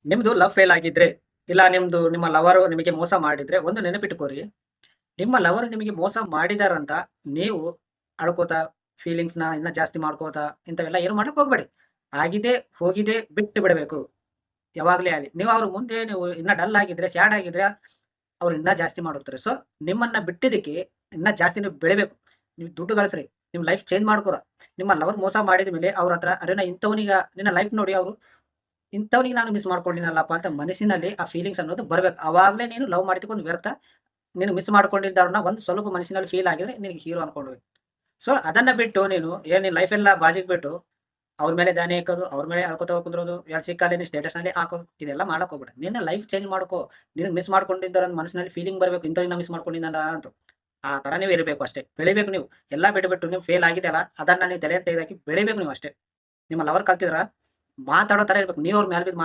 ನಿಮ್ದು love fail ಆಗಿದ್ರೆ, ಇಲ್ಲ ನಿಮ್ಮ ಲವರು ನಿಮಗೆ ಮೋಸ ಮಾಡಿದ್ರೆ ಒಂದು ನೆನಪಿಟ್ಟುಕೋರಿ, ನಿಮ್ಮ ಲವರ್ ನಿಮಗೆ ಮೋಸ ಮಾಡಿದಾರಂತ ನೀವು ಅಳ್ಕೋತಾ, ಫೀಲಿಂಗ್ಸ್‌ನ ಇನ್ನ ಜಾಸ್ತಿ ಮಾಡ್ಕೋತಾ, ಇಂಥವೆಲ್ಲ ಏನು ಮಾಡಕ್ ಹೋಗ್ಬೇಡಿ. ಆಗಿದೆ, ಹೋಗಿದೆ, ಬಿಟ್ಟು ಬಿಡಬೇಕು. ಯಾವಾಗ್ಲೇ ಆಗಲಿ. ನೀವು ಅವ್ರ ಮುಂದೆ ನೀವು ಇನ್ನ ಡಲ್ ಆಗಿದ್ರೆ, ಸ್ಯಾಡ್ ಆಗಿದ್ರೆ ಅವ್ರು ಇನ್ನ ಜಾಸ್ತಿ ಮಾಡುತ್ತಾರೆ. ಸೊ, ನಿಮ್ಮನ್ನ ಬಿಟ್ಟಿದ್ದಕ್ಕೆ ಇನ್ನ ಜಾಸ್ತಿ ನೀವು ಬೆಳಿಬೇಕು. ನೀವು ದುಡ್ಡು ಗಳಿಸ್ರಿ. ನಿಮ್ಮ ಲೈಫ್ ಚೇಂಜ್ ಮಾಡ್ಕೊರ. ನಿಮ್ಮ ಲವರ್ ಮೋಸ ಮಾಡಿದ ಮೇಲೆ ಅವ್ರ ಹತ್ರ ಅರೆ ನಾ ಇಂಥವನಿಗ ನಿನ್ನ ಲೈಫ್ ನೋಡಿ ಅವರು ಇಂಥವನಿಗೆ ನಾನು ಮಿಸ್ ಮಾಡ್ಕೊಂಡಿನಲ್ಲಪ್ಪ ಅಂತ ಮನಸ್ಸಿನಲ್ಲಿ ಆ ಫೀಲಿಂಗ್ಸ್ ಅನ್ನೋದು ಬರ್ಬೇಕು. ಅವಾಗ್ಲೇ ನೀನು ಲವ್ ಮಾಡಿದ್ದಕ್ಕೊಂದು ವ್ಯರ್ಥ. ನೀನು ಮಿಸ್ ಮಾಡ್ಕೊಂಡಿದ್ದವ್ರನ್ನ ಒಂದು ಸ್ವಲ್ಪ ಮನಸ್ಸಿನಲ್ಲಿ ಫೀಲ್ ಆಗಿದ್ರೆ ನಿನಗೆ ಹೀರೋ ಅನ್ಕೊಂಡ್ವಿ. ಸೊ, ಅದನ್ನ ಬಿಟ್ಟು ನೀನು ಏನ್ ನಿನ್ ಲೈಫ್ ಎಲ್ಲ ಬಾಜಿಗ್ ಬಿಟ್ಟು ಅವ್ರ ಮೇಲೆ ದಾನಿ ಹಾಕೋದು, ಅವ್ರ ಮೇಲೆ ಅಳ್ಕೋತಾ ಕುಂದ್ರೋದು, ಎರಡು ಸಿಕ್ಕಲ್ಲಿ ಸ್ಟೇಟಸ್‌ನಲ್ಲಿ ಹಾಕೋದು, ಇದೆಲ್ಲ ಮಾಡಕ್ ಹೋಗ್ಬೇಡ. ನಿನ್ನ ಲೈಫ್ ಚೇಂಜ್ ಮಾಡ್ಕೋ. ನಿನಗೆ ಮಿಸ್ ಮಾಡ್ಕೊಂಡಿದ್ದಾರ ಮನಸ್ಸಿನಲ್ಲಿ ಫೀಲಿಂಗ್ ಬರ್ಬೇಕು. ಇಂಥವ್ನಿಗೆ ನಾ ಮಿಸ್ ಮಾಡ್ಕೊಂಡಿದ್ನಲ್ಲ ಅಂತ. ಆ ತರ ನೀವು ಇರಬೇಕು ಅಷ್ಟೇ. ಬೆಳಿಬೇಕು ನೀವು. ಎಲ್ಲ ಬಿಟ್ಬಿಟ್ಟು ನೀವು ಫೇಲ್ ಆಗಿದೆಯಲ್ಲ, ಅದನ್ನ ನೀವು ತಲೆಯಲ್ಲಿ ತೆಗೆದಾಕಿ ಬೆಳಿಬೇಕು ನೀವು ಅಷ್ಟೇ. ನಿಮ್ಮ ಲವರ್ ಕಲ್ತಿದ್ರ ಮಾತಾಡೋ ತರ ಇರ್ಬೇಕು. ನೀವು ಅವ್ರ ಮ್ಯಾಲ್ ಬಿದ್ದು